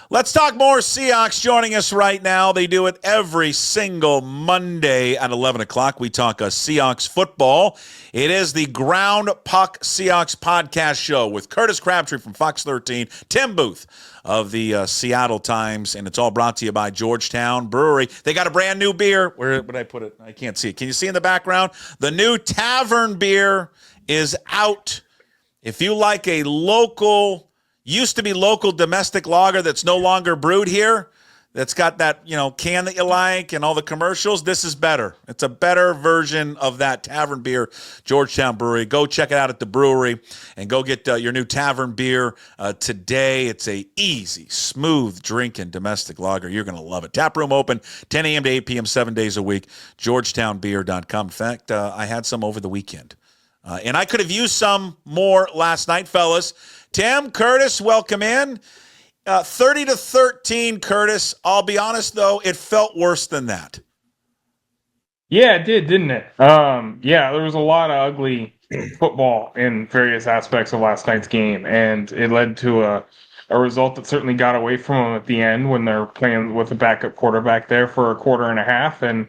Let's talk more Seahawks joining us right now. They do it every single Monday at 11 o'clock. We talk Seahawks football. It is the Ground Puck Seahawks Podcast show with Curtis Crabtree from Fox 13, Tim Booth of the Seattle Times, and it's all brought to you by Georgetown Brewery. They got a brand new beer. Where would I put it? I can't see it. Can you see in the background? The new Tavern beer is out. If you like a used to be local domestic lager that's no longer brewed here, that's got that, can that you like and all the commercials, this is better. It's a better version of that Tavern beer, Georgetown Brewery. Go check it out at the brewery and go get your new Tavern beer today. It's a easy, smooth drinking domestic lager. You're going to love it. Tap room open 10 a.m. to 8 p.m. 7 days a week, georgetownbeer.com. In fact, I had some over the weekend. And I could have used some more last night, fellas. Tim, Curtis, welcome in. 30-13, Curtis. I'll be honest, though, it felt worse than that. Yeah, it did, didn't it? There was a lot of ugly football in various aspects of last night's game, and it led to a result that certainly got away from them at the end when they're playing with a backup quarterback there for a quarter and a half. And,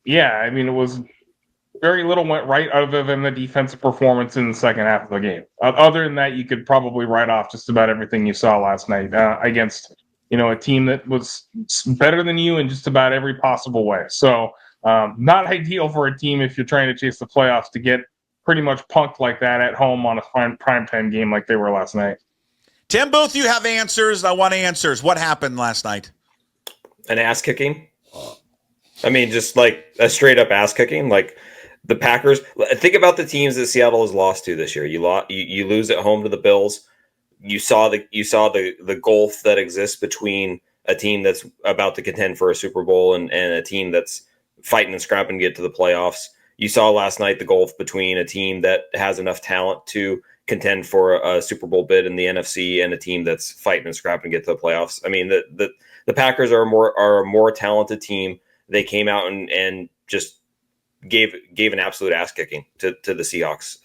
it was very little went right other than the defensive performance in the second half of the game. Other than that, you could probably write off just about everything you saw last night against, a team that was better than you in just about every possible way. So not ideal for a team if you're trying to chase the playoffs to get pretty much punked like that at home on a primetime game like they were last night. Tim Booth, you have answers. I want answers. What happened last night? An ass kicking. I mean, just like a straight up ass kicking. Like, the Packers, think about the teams that Seattle has lost to this year. You lose at home to the Bills. You saw the gulf that exists between a team that's about to contend for a Super Bowl and a team that's fighting and scrapping to get to the playoffs. You saw last night the gulf between a team that has enough talent to contend for a Super Bowl bid in the NFC and a team that's fighting and scrapping to get to the playoffs. I mean, the Packers are a more talented team. They came out and just gave an absolute ass kicking to the Seahawks.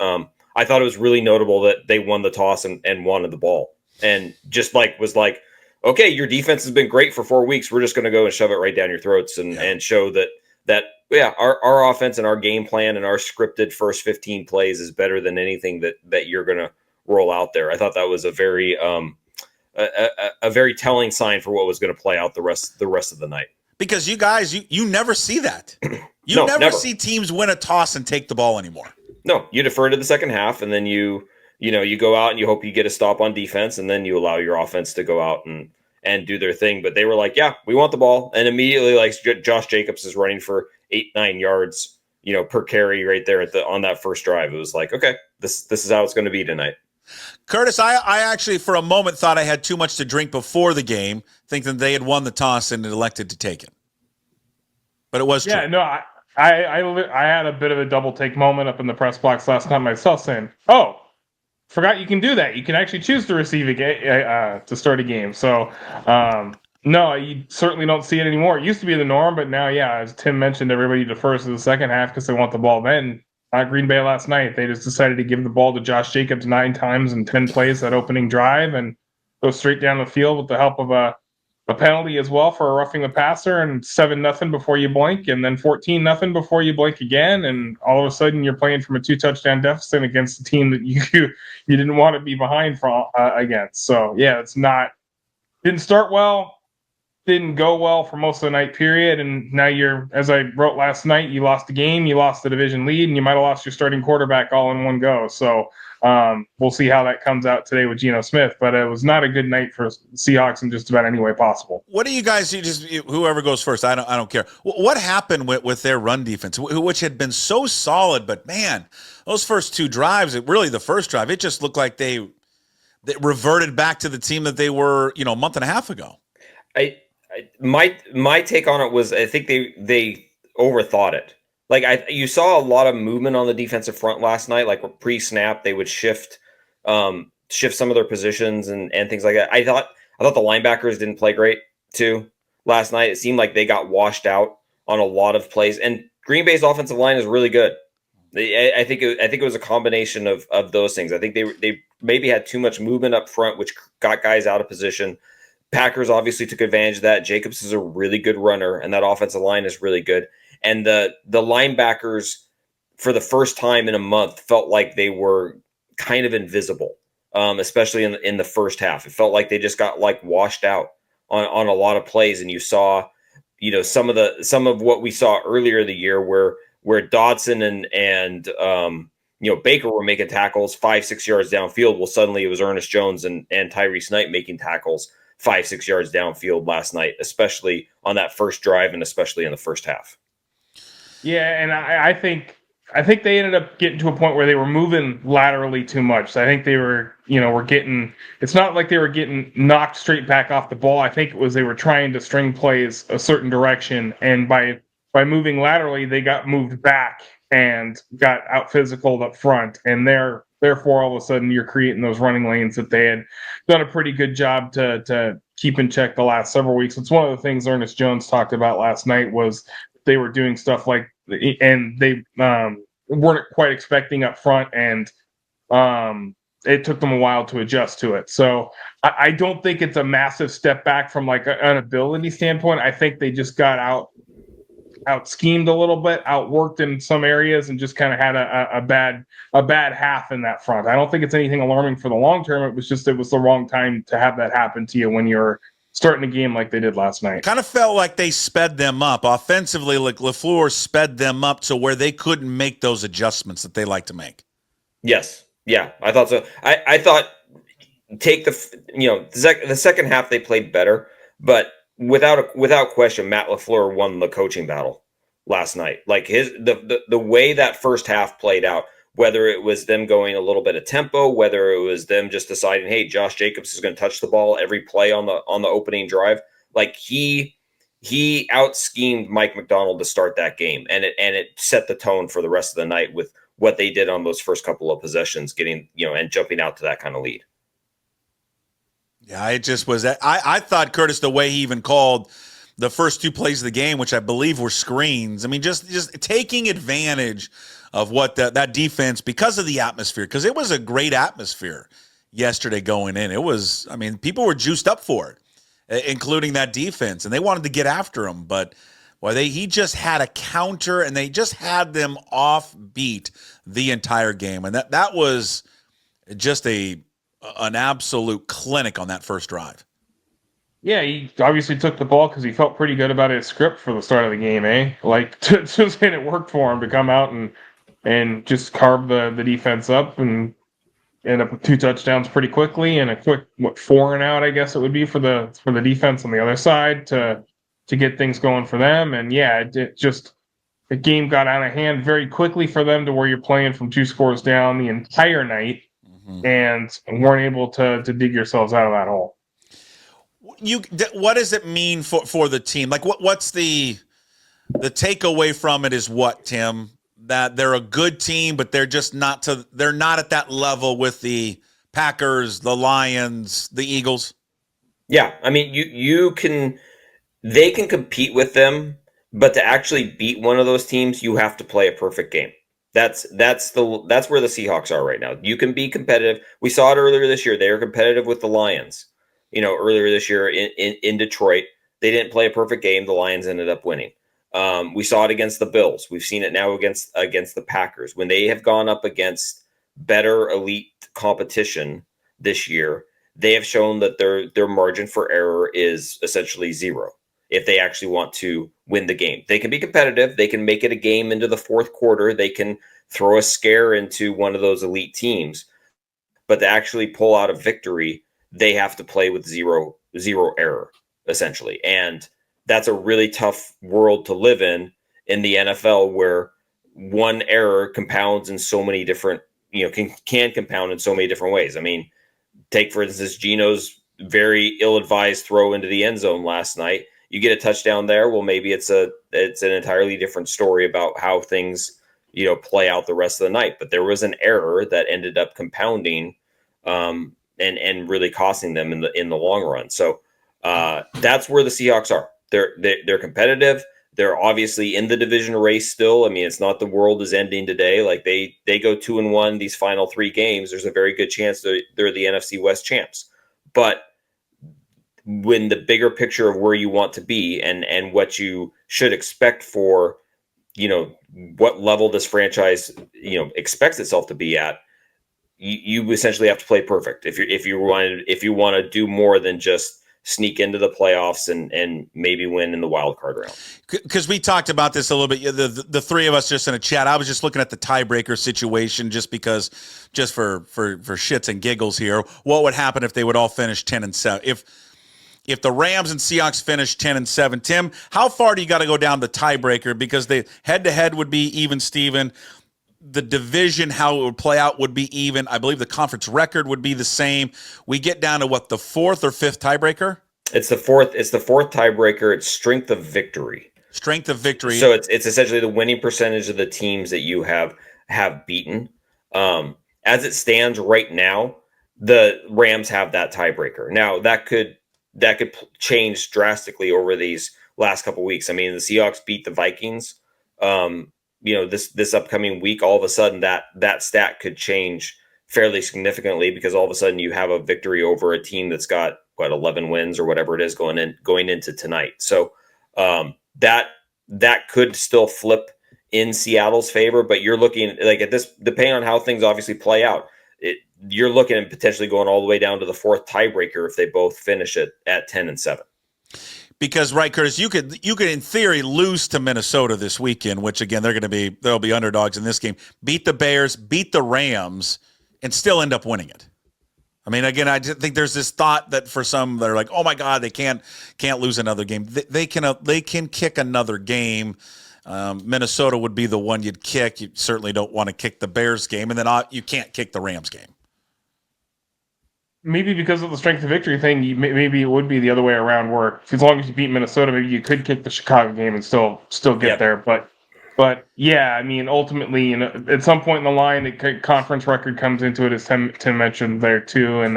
I thought it was really notable that they won the toss and wanted the ball, and just was like, okay, your defense has been great for 4 weeks. We're just going to go and shove it right down your throats and show that our offense and our game plan and our scripted first 15 plays is better than anything that you're going to roll out there. I thought that was a very telling sign for what was going to play out the rest of the night. Because you guys, you never see that. You never see teams win a toss and take the ball anymore. No, you defer to the second half, and then you go out and you hope you get a stop on defense, and then you allow your offense to go out and do their thing. But they were like, yeah, we want the ball. And immediately, like, Josh Jacobs is running for 8-9 yards, per carry right there on that first drive. It was like, okay, this is how it's going to be tonight. Curtis, I actually for a moment thought I had too much to drink before the game, thinking they had won the toss and elected to take it. But it was true. Yeah, no, I had a bit of a double take moment up in the press box last night myself, saying, "Oh, forgot you can do that. You can actually choose to receive to start a game." So, no, you certainly don't see it anymore. It used to be the norm, but now, as Tim mentioned, everybody defers to the second half because they want the ball then. Green Bay last night, they just decided to give the ball to Josh Jacobs 9 times in 10 plays that opening drive and go straight down the field with the help of a penalty as well for roughing the passer, and 7-0 before you blink, and then 14-0 before you blink again, and all of a sudden you're playing from a 2-touchdown deficit against a team that you didn't want to be behind against. So didn't start well. Didn't go well for most of the night period, and now as I wrote last night, you lost the game, you lost the division lead, and you might have lost your starting quarterback all in one go. So we'll see how that comes out today with Geno Smith, but it was not a good night for Seahawks in just about any way possible. What do you guys do? Whoever goes first, I don't care. What happened with their run defense, which had been so solid, but man, those first 2 drives, really the first drive, it just looked like they reverted back to the team that they were, a month and a half ago. My take on it was I think they overthought it. Like you saw a lot of movement on the defensive front last night. Like pre-snap, they would shift some of their positions and things like that. I thought the linebackers didn't play great too last night. It seemed like they got washed out on a lot of plays. And Green Bay's offensive line is really good. I think it was a combination of those things. I think they maybe had too much movement up front, which got guys out of position. Packers obviously took advantage of that. Jacobs is a really good runner, and that offensive line is really good. And the linebackers, for the first time in a month, felt like they were kind of invisible, especially in the first half. It felt like they just got like washed out on a lot of plays, and you saw, some of what we saw earlier in the year where Dodson and Baker were making tackles 5-6 yards downfield. Well, suddenly it was Ernest Jones and Tyrese Knight making tackles 5-6 yards downfield last night, especially on that first drive and especially in the first half. Yeah, and I think they ended up getting to a point where they were moving laterally too much. So I think they were, it's not like they were getting knocked straight back off the ball. I think it was they were trying to string plays a certain direction, and by moving laterally, they got moved back and got out physicaled up front, and therefore all of a sudden you're creating those running lanes that they had done a pretty good job to keep in check the last several weeks. It's one of the things Ernest Jones talked about last night was they were doing stuff like, and they weren't quite expecting up front, and it took them a while to adjust to it. So I don't think it's a massive step back from like an ability standpoint. I think they just got out schemed a little bit, outworked in some areas, and just kind of had a bad half in that front. I don't think it's anything alarming for the long term. It was the wrong time to have that happen to you when you're starting a game like they did last night. Kind of felt like they sped them up offensively, like LaFleur sped them up to where they couldn't make those adjustments that they like to make. Yes. Yeah, I thought so. I thought the second half they played better, but without question, Matt LaFleur won the coaching battle last night. Like the way that first half played out, whether it was them going a little bit of tempo, whether it was them just deciding, hey, Josh Jacobs is going to touch the ball every play on the opening drive. Like he out-schemed Mike McDonald to start that game, and it set the tone for the rest of the night with what they did on those first couple of possessions, getting, and jumping out to that kind of lead. Yeah, it just was. I thought, Curtis, the way he even called the first two plays of the game, which I believe were screens. I mean, just taking advantage of what that defense, because of the atmosphere, because it was a great atmosphere yesterday going in. It was, I mean, people were juiced up for it, including that defense, and they wanted to get after him. But he just had a counter, and they just had them off beat the entire game, and that was just an absolute clinic on that first drive. Yeah, he obviously took the ball because he felt pretty good about his script for the start of the game, eh? Like, just it worked for him to come out and just carve the defense up and end up with 2 touchdowns pretty quickly, and a quick 4 and out, I guess it would be for the defense on the other side to get things going for them. And yeah, the game got out of hand very quickly for them to where you're playing from 2 scores down the entire night, and weren't able to dig yourselves out of that hole. What does it mean for the team? Like, what's the takeaway from it is what, Tim? That they're a good team, but they're just they're not at that level with the Packers, the Lions, the Eagles. Yeah, I mean, they can compete with them, but to actually beat one of those teams, you have to play a perfect game. That's where the Seahawks are right now. You can be competitive. We saw it earlier this year. They were competitive with the Lions. Earlier this year in Detroit, they didn't play a perfect game. The Lions ended up winning. We saw it against the Bills. We've seen it now against the Packers. When they have gone up against better elite competition this year, they have shown that their margin for error is essentially 0. If they actually want to win the game, they can be competitive. They can make it a game into the fourth quarter. They can throw a scare into one of those elite teams, but to actually pull out a victory, they have to play with zero error, essentially. And that's a really tough world to live in the NFL, where one error compounds in so many different, can compound in so many different ways. I mean, take, for instance, Geno's very ill-advised throw into the end zone last night. You get a touchdown there, well, maybe it's an entirely different story about how things, play out the rest of the night. But there was an error that ended up compounding and really costing them in the long run. So that's where the Seahawks are. They're competitive. They're obviously in the division race still. I mean, it's not the world is ending today. Like they go 2-1 these final 3 games. There's a very good chance they're the NFC West champs. But when the bigger picture of where you want to be and what you should expect for, what level this franchise, expects itself to be at, you essentially have to play perfect if you want to do more than just sneak into the playoffs and maybe win in the wild card round. Because we talked about this a little bit, the three of us just in a chat. I was just looking at the tiebreaker situation just for shits and giggles here. What would happen if they would all finish 10-7? If the Rams and Seahawks finish 10-7, Tim, how far do you got to go down the tiebreaker? Because the head-to-head would be even, Steven. The division, how it would play out, would be even. I believe the conference record would be the same. We get down to what, the fourth or fifth tiebreaker? It's the fourth tiebreaker. It's strength of victory. Strength of victory. So it's essentially the winning percentage of the teams that you have beaten. As it stands right now, the Rams have that tiebreaker. Now that could change drastically over these last couple weeks. I mean, the Seahawks beat the Vikings. This upcoming week, all of a sudden that stat could change fairly significantly, because all of a sudden you have a victory over a team that's got 11 wins or whatever it is going into tonight. So that could still flip in Seattle's favor, but you're looking like at this, depending on how things obviously play out, you're looking at potentially going all the way down to the fourth tiebreaker if they both finish it at 10-7. Because, right, Curtis, you could in theory lose to Minnesota this weekend, which again they'll be underdogs in this game. Beat the Bears, beat the Rams, and still end up winning it. I mean, again, I think there's this thought that for some that are like, oh my God, they can't lose another game. They can kick another game. Minnesota would be the one you'd kick. You certainly don't want to kick the Bears game, and then you can't kick the Rams game. Maybe because of the strength of victory thing, maybe it would be the other way around, where as long as you beat Minnesota, maybe you could kick the Chicago game and still get there. But yeah, I mean, ultimately, at some point in the line, the conference record comes into it, as Tim mentioned there too. And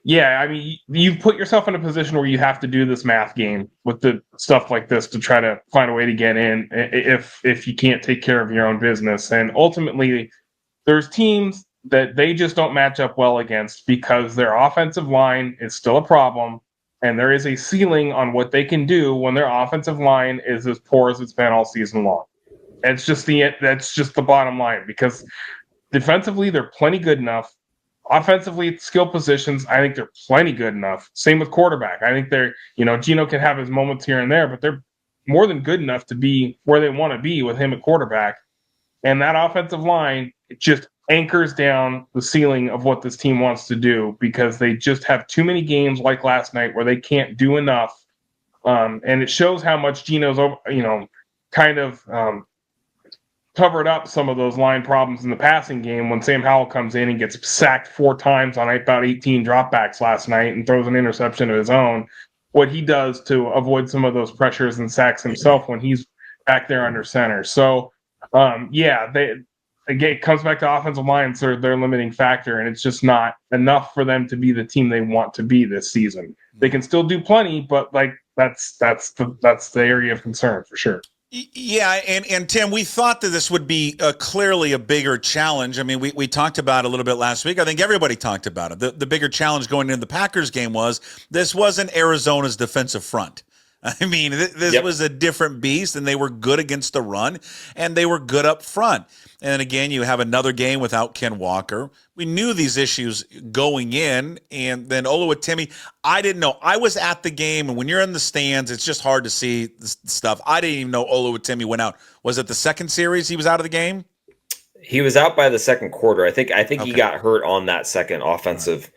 yeah, I mean, you've put yourself in a position where you have to do this math game with the stuff like this to try to find a way to get in if you can't take care of your own business. And ultimately, there's teams that they just don't match up well against because their offensive line is still a problem, and there is a ceiling on what they can do when their offensive line is as poor as it's been all season long. That's just the bottom line, because defensively they're plenty good enough. Offensively, skill positions, I think they're plenty good enough. Same with quarterback. I think they're, Geno can have his moments here and there, but they're more than good enough to be where they want to be with him at quarterback. And that offensive line, it just anchors down the ceiling of what this team wants to do, because they just have too many games like last night where they can't do enough. And it shows how much Geno's, covered up some of those line problems in the passing game when Sam Howell comes in and gets sacked 4 times on about 18 dropbacks last night and throws an interception of his own. What he does to avoid some of those pressures and sacks himself when he's back there under center. So, again, it comes back to offensive lines are their limiting factor, and it's just not enough for them to be the team they want to be this season. They can still do plenty, but that's the area of concern for sure. Yeah, and Tim, we thought that this would be clearly a bigger challenge. I mean, we talked about it a little bit last week. I think everybody talked about it. The bigger challenge going into the Packers game was this wasn't Arizona's defensive front. I mean, this was a different beast, and they were good against the run, and they were good up front. And again, you have another game without Ken Walker. We knew these issues going in, and then Oluwatimi, I didn't know. I was at the game, and when you're in the stands, it's just hard to see this stuff. I didn't even know Oluwatimi went out. Was it the second series he was out of the game? He was out by the second quarter. I think he got hurt on that second offensive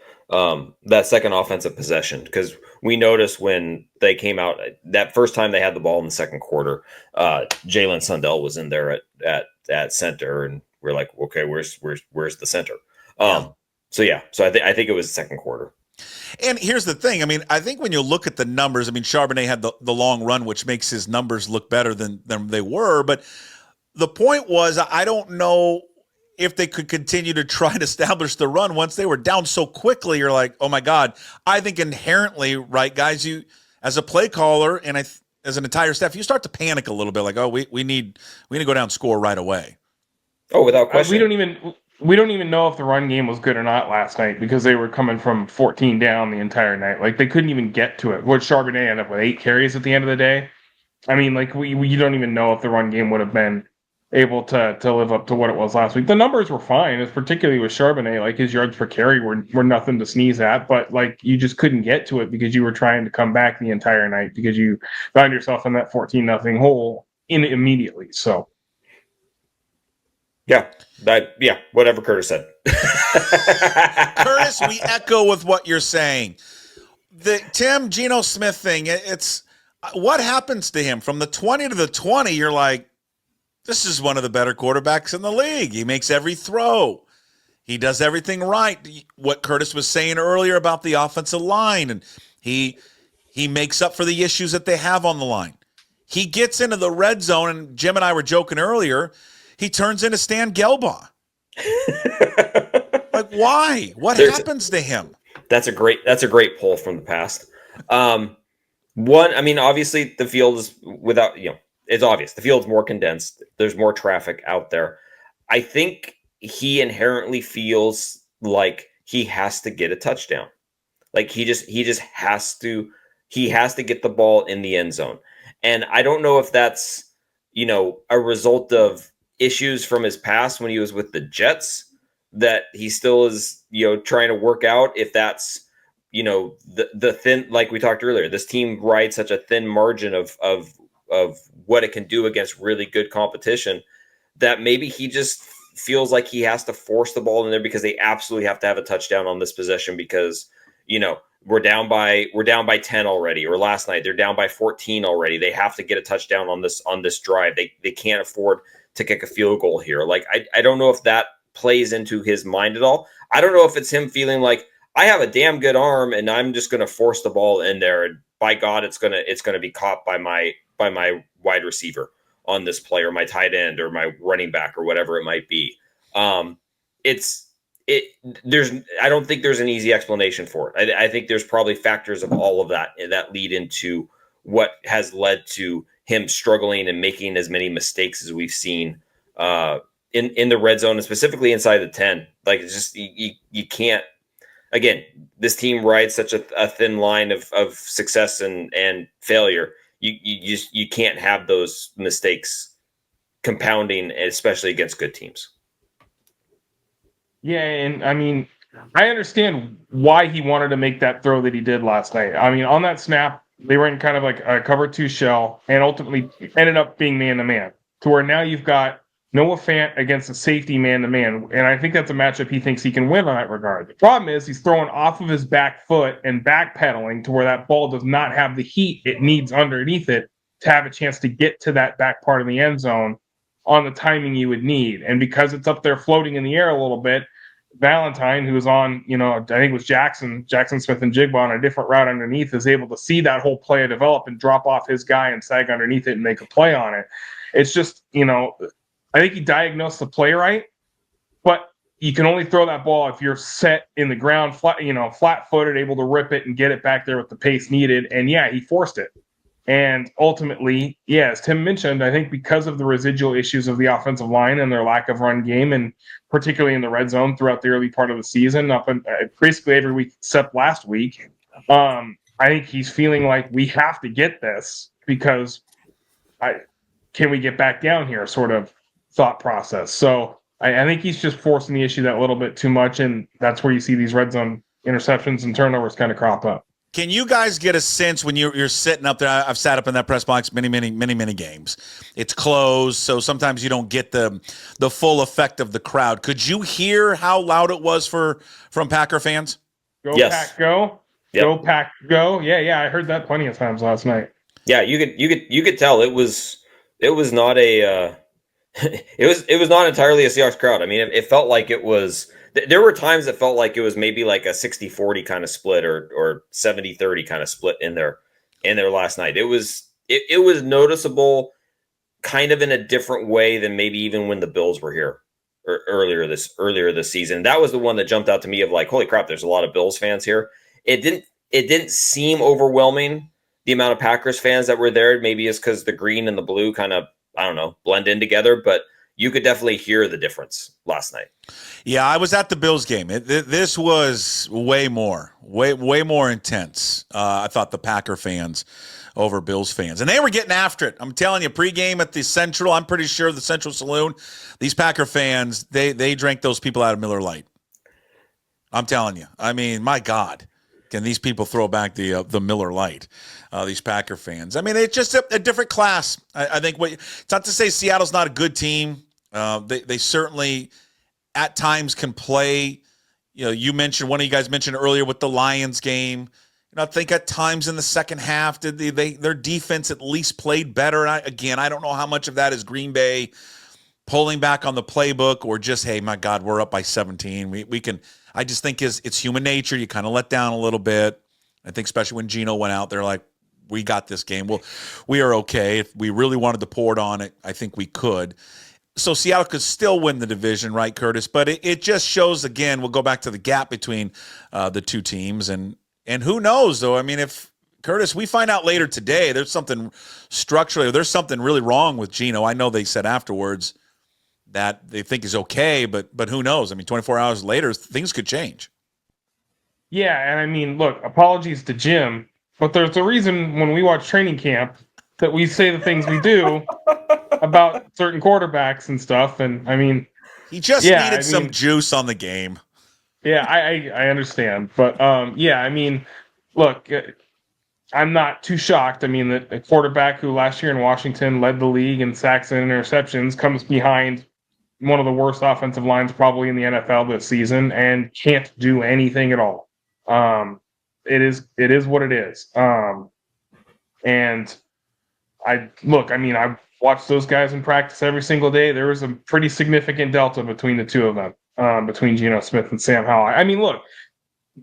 possession, because we noticed when they came out that first time they had the ball in the second quarter, Jalen Sundell was in there at center, and we're like, okay, where's the center? So I think it was the second quarter. And here's the thing. I mean, I think when you look at the numbers, I mean, Charbonnet had the long run, which makes his numbers look better than they were. But the point was, I don't know if they could continue to try and establish the run once they were down so quickly. You're like, oh my God. I think inherently, right, guys, you as a play caller and as an entire staff, you start to panic a little bit, like, oh, we need to go down and score right away. Oh, without question. we don't even know if the run game was good or not last night because they were coming from 14 down the entire night. Like, they couldn't even get to it. What Charbonnet ended up with 8 carries at the end of the day. I mean, like, you don't even know if the run game would have been able to live up to what it was last week. The numbers were fine, particularly with Charbonnet. Like, his yards per carry were nothing to sneeze at, but like, you just couldn't get to it because you were trying to come back the entire night because you found yourself in that 14-0 hole immediately. So yeah, whatever Curtis said. Curtis, we echo with what you're saying. The Geno Smith thing, it's what happens to him from the 20 to the 20, you're like, this is one of the better quarterbacks in the league. He makes every throw. He does everything right. What Curtis was saying earlier about the offensive line, and he makes up for the issues that they have on the line. He gets into the red zone, and Jim and I were joking earlier, he turns into Stan Gelbaugh. Like, why? What happens to him? That's a great pull from the past. Obviously the field is it's obvious. The field's more condensed. There's more traffic out there. I think he inherently feels like he has to get a touchdown. Like he just has to get the ball in the end zone. And I don't know if that's, a result of issues from his past when he was with the Jets that he still is, trying to work out. If that's, the thin, like we talked earlier, this team rides such a thin margin of what it can do against really good competition that maybe he just feels like he has to force the ball in there because they absolutely have to have a touchdown on this possession because, we're down by 10 already, or last night they're down by 14 already. They have to get a touchdown on this drive. They can't afford to kick a field goal here. Like, I don't know if that plays into his mind at all. I don't know if it's him feeling like I have a damn good arm and I'm just going to force the ball in there. And by God, it's going to be caught by my wide receiver on this play, or my tight end, or my running back, or whatever it might be. I don't think there's an easy explanation for it. I think there's probably factors of all of that lead into what has led to him struggling and making as many mistakes as we've seen in the red zone, and specifically inside the 10. Like, it's just, you can't, again, this team rides such a thin line of success and failure. You can't have those mistakes compounding, especially against good teams. yeah, and I mean, I understand why he wanted to make that throw that he did last night. I mean, on that snap, they were in kind of like a cover 2 shell and ultimately ended up being man-to-man, to where now you've got Noah Fant against a safety man-to-man. And I think that's a matchup he thinks he can win on that regard. The problem is he's throwing off of his back foot and backpedaling to where that ball does not have the heat it needs underneath it to have a chance to get to that back part of the end zone on the timing you would need. And because it's up there floating in the air a little bit, Valentine, who's on, I think it was Jackson Smith and Jigba on a different route underneath, is able to see that whole play develop and drop off his guy and sag underneath it and make a play on it. It's just, I think he diagnosed the play right, but you can only throw that ball if you're set in the ground, flat-footed, able to rip it and get it back there with the pace needed. And yeah, he forced it. And ultimately, yeah, as Tim mentioned, I think because of the residual issues of the offensive line and their lack of run game, and particularly in the red zone throughout the early part of the season, up in basically every week except last week, I think he's feeling like we have to get this because can we get back down here sort of thought process. So I think he's just forcing the issue that little bit too much, and that's where you see these red zone interceptions and turnovers kind of crop up. Can you guys get a sense when you're sitting up there? I've sat up in that press box many games. It's closed, so sometimes you don't get the full effect of the crowd. Could you hear how loud it was from Packer fans? Go yes. Pack, go! Yep. Go Pack, go! Yeah, I heard that plenty of times last night. Yeah, you could tell it was not a it was not entirely a Seahawks crowd. I mean, it felt like it was. There were times that felt like it was maybe like a 60-40 kind of split or 70-30 kind of split in there last night. It was noticeable, kind of in a different way than maybe even when the Bills were here earlier this season. That was the one that jumped out to me of like, holy crap, there's a lot of Bills fans here. It didn't seem overwhelming, the amount of Packers fans that were there. Maybe it's because the green and the blue kind of, I don't know, blend in together, but you could definitely hear the difference last night. Yeah, I was at the Bills game. This was way more intense. I thought the Packer fans over Bills fans. And they were getting after it. I'm telling you, pregame at the Central, I'm pretty sure the Central Saloon, these Packer fans, they drank those people out of Miller Lite. I'm telling you. I mean, my God. Can these people throw back the Miller Lite, these Packer fans? I mean, it's just a different class. I think it's not to say Seattle's not a good team. They certainly at times can play. You know, one of you guys mentioned earlier with the Lions game. You know, I think at times in the second half, their defense at least played better. And I don't know how much of that is Green Bay pulling back on the playbook or just, hey, my God, we're up by 17. We can. I just think it's human nature. You kind of let down a little bit. I think especially when Geno went out, they're like, we got this game. Well, we are okay. If we really wanted to pour it on it, I think we could. So Seattle could still win the division, right, Curtis? But it just shows, again, we'll go back to the gap between the two teams. And who knows, though? I mean, if, Curtis, we find out later today there's something structurally, there's something really wrong with Geno. I know they said afterwards that they think is okay, but who knows? I mean, 24 hours later, things could change. Yeah, and I mean, look, apologies to Jim, but there's a reason when we watch training camp that we say the things we do about certain quarterbacks and stuff. And I mean, he just needed some juice on the game. Yeah, I understand, but yeah, I mean, look, I'm not too shocked. I mean, the quarterback who last year in Washington led the league in sacks and interceptions comes behind one of the worst offensive lines probably in the NFL this season and can't do anything at all. It is what it is. And I've watched those guys in practice every single day. There was a pretty significant delta between the two of them, between Geno Smith and Sam Howell. I mean, look,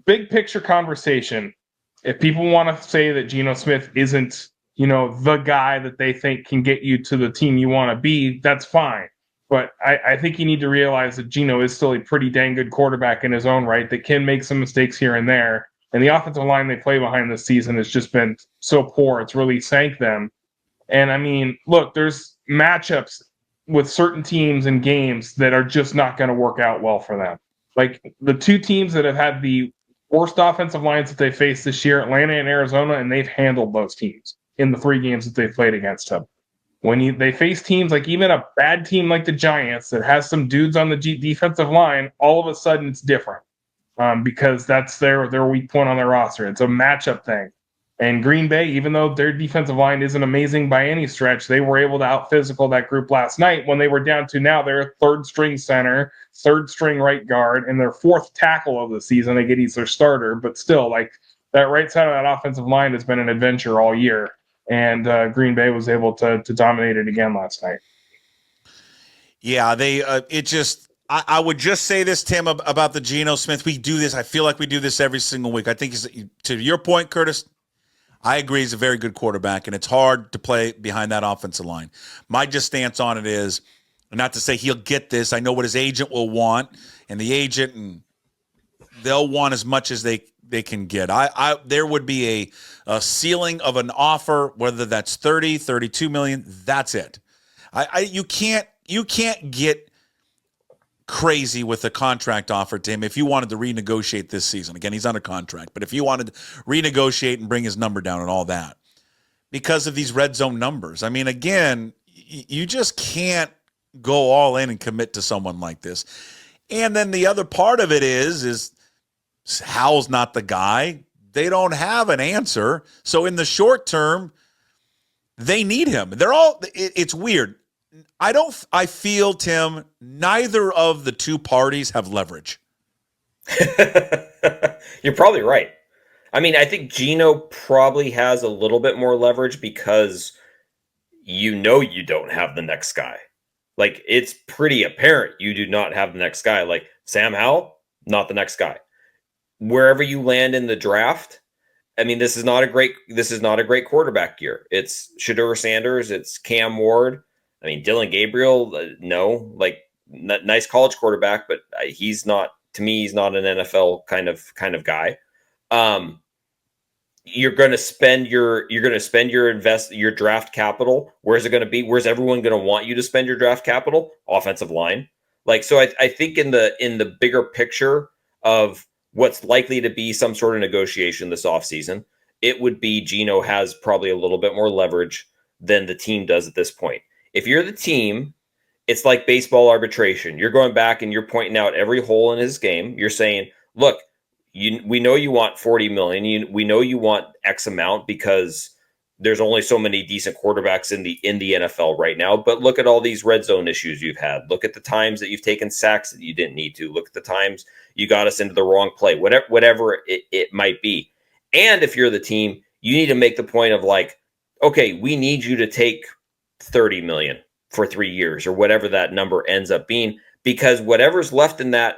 big picture conversation. If people want to say that Geno Smith isn't, the guy that they think can get you to the team you want to be, that's fine. But I think you need to realize that Geno is still a pretty dang good quarterback in his own right that can make some mistakes here and there. And the offensive line they play behind this season has just been so poor. It's really sank them. And, I mean, look, there's matchups with certain teams and games that are just not going to work out well for them. Like the two teams that have had the worst offensive lines that they faced this year, Atlanta and Arizona, and they've handled those teams in the 3 games that they've played against them. When they face teams like even a bad team like the Giants that has some dudes on the defensive line, all of a sudden it's different because that's their weak point on their roster. It's a matchup thing. And Green Bay, even though their defensive line isn't amazing by any stretch, they were able to out-physical that group last night when they were down to now their 3rd-string center, 3rd-string right guard, and their 4th tackle of the season. They get their starter, but still, like that right side of that offensive line has been an adventure all year. And Green Bay was able to dominate it again last night. Yeah, I would just say this, Tim, about the Geno Smith. We do this. I feel like we do this every single week. I think, to your point, Curtis, I agree he's a very good quarterback, and it's hard to play behind that offensive line. My just stance on it is, not to say he'll get this. I know what his agent will want, and the agent, and they'll want as much as they can get. There would be a ceiling of an offer, whether that's 30, 32 million. That's it. You can't get crazy with a contract offer to him if you wanted to renegotiate this season. Again, he's under contract, but if you wanted to renegotiate and bring his number down and all that, because of these red zone numbers. I mean, again, you just can't go all in and commit to someone like this. And then the other part of it is Howell's not the guy. They don't have an answer. So in the short term, they need him. It's weird. I feel, Tim, neither of the two parties have leverage. You're probably right. I mean, I think Geno probably has a little bit more leverage because you don't have the next guy. Like, it's pretty apparent you do not have the next guy. Like, Sam Howell, not the next guy. Wherever you land in the draft, I mean, this is not a great quarterback year. It's Shedeur Sanders, it's Cam Ward. I mean, Dylan Gabriel, no, like nice college quarterback, but he's not. To me, he's not an NFL kind of guy. you're going to spend your your draft capital. Where's it going to be? Where's everyone going to want you to spend your draft capital? Offensive line. Like, so I think in the bigger picture of what's likely to be some sort of negotiation this offseason, it would be Geno has probably a little bit more leverage than the team does at this point. If you're the team, it's like baseball arbitration. You're going back and you're pointing out every hole in his game. You're saying, look, we know you want $40 million. We know you want X amount because there's only so many decent quarterbacks in the NFL right now. But look at all these red zone issues you've had. Look at the times that you've taken sacks that you didn't need to. Look at the times you got us into the wrong play, whatever it might be. And if you're the team, you need to make the point of like, okay, we need you to take $30 million for 3 years or whatever that number ends up being, because whatever's left in that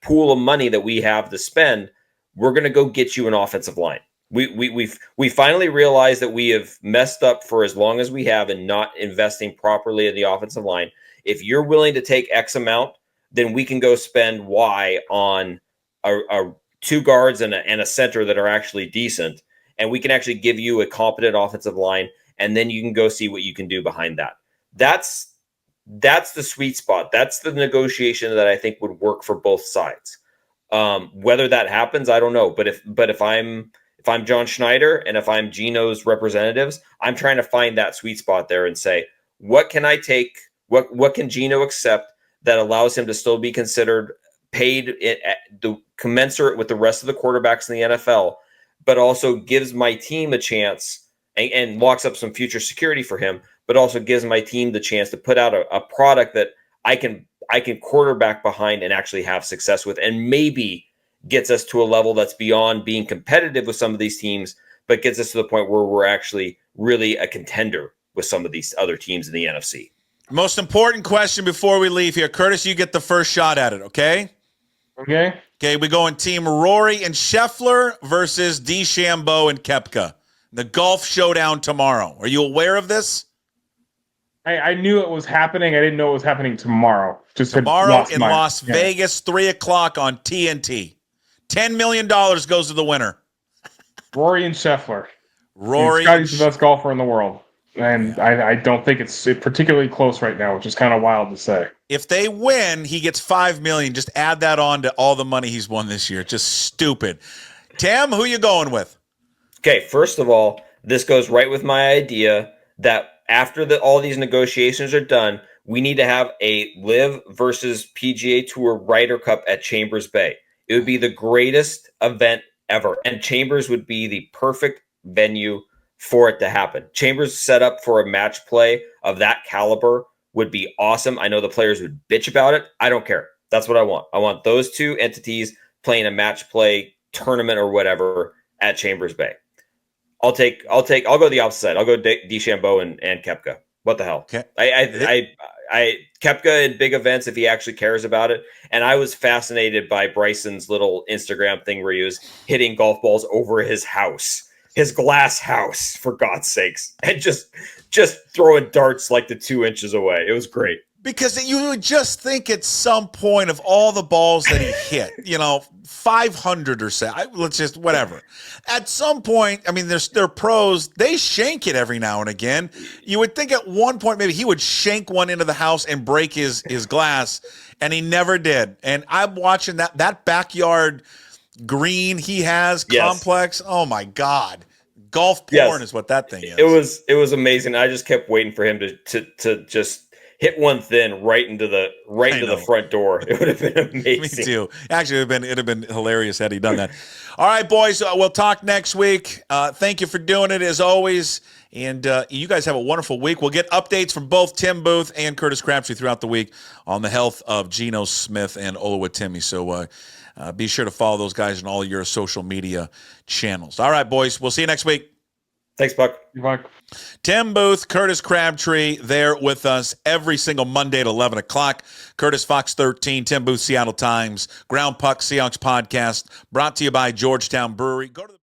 pool of money that we have to spend, we're going to go get you an offensive line. We finally realized that we have messed up for as long as we have in not investing properly in the offensive line. If you're willing to take X amount, then we can go spend Y on a 2 guards and a center that are actually decent, and we can actually give you a competent offensive line, and then you can go see what you can do behind that. That's the sweet spot. That's the negotiation that I think would work for both sides. Whether that happens, I don't know. But if I'm John Schneider and if I'm Geno's representatives, I'm trying to find that sweet spot there and say, what can I take? What can Geno accept that allows him to still be considered paid at the commensurate with the rest of the quarterbacks in the NFL, but also gives my team a chance and locks up some future security for him, but also gives my team the chance to put out a product that I can quarterback behind and actually have success with, and maybe gets us to a level that's beyond being competitive with some of these teams, but gets us to the point where we're actually really a contender with some of these other teams in the NFC. Most important question before we leave here. Curtis, you get the first shot at it, okay? Okay. Okay, we go in team Rory and Scheffler versus DeChambeau and Koepka. The golf showdown tomorrow. Are you aware of this? I knew it was happening. I didn't know it was happening tomorrow. Tomorrow in Las Vegas, 3 o'clock on TNT. $10 million goes to the winner. Rory and Scheffler. Rory. Scotty's the best golfer in the world. And I don't think it's particularly close right now, which is kind of wild to say. If they win, he gets $5 million. Just add that on to all the money he's won this year. Just stupid. Tim, who you going with? Okay, first of all, this goes right with my idea that after all these negotiations are done, we need to have a LIV versus PGA Tour Ryder Cup at Chambers Bay. It would be the greatest event ever, and Chambers would be the perfect venue for it to happen. Chambers set up for a match play of that caliber would be awesome. I know the players would bitch about it. I don't care. That's what I want. I want those two entities playing a match play tournament or whatever at Chambers Bay. I'll go the opposite side. I'll go DeChambeau and Koepka. What the hell? Okay. I Koepka in big events if he actually cares about it. And I was fascinated by Bryson's little Instagram thing where he was hitting golf balls over his house. His glass house, for God's sakes, and just throwing darts like the 2 inches away. It was great. Because you would just think at some point of all the balls that he hit, 500 or so, let's just whatever. At some point, I mean, they're pros. They shank it every now and again. You would think at one point maybe he would shank one into the house and break his glass, and he never did. And I'm watching that backyard green he has complex. Oh my God. Golf porn is what that thing is. It was amazing. I just kept waiting for him to just hit one thin right into the front door. It would have been amazing. Me too. Actually, it'd have been hilarious had he done that. All right, boys, we'll talk next week. Thank you for doing it as always. And you guys have a wonderful week. We'll get updates from both Tim Booth and Curtis Crabtree throughout the week on the health of Geno Smith and Oluwatimi. So be sure to follow those guys on all your social media channels. All right, boys. We'll see you next week. Thanks, Buck. Tim Booth, Curtis Crabtree, there with us every single Monday at 11 o'clock. Curtis, Fox 13, Tim Booth, Seattle Times, Ground Puck Seahawks Podcast, brought to you by Georgetown Brewery. Go to the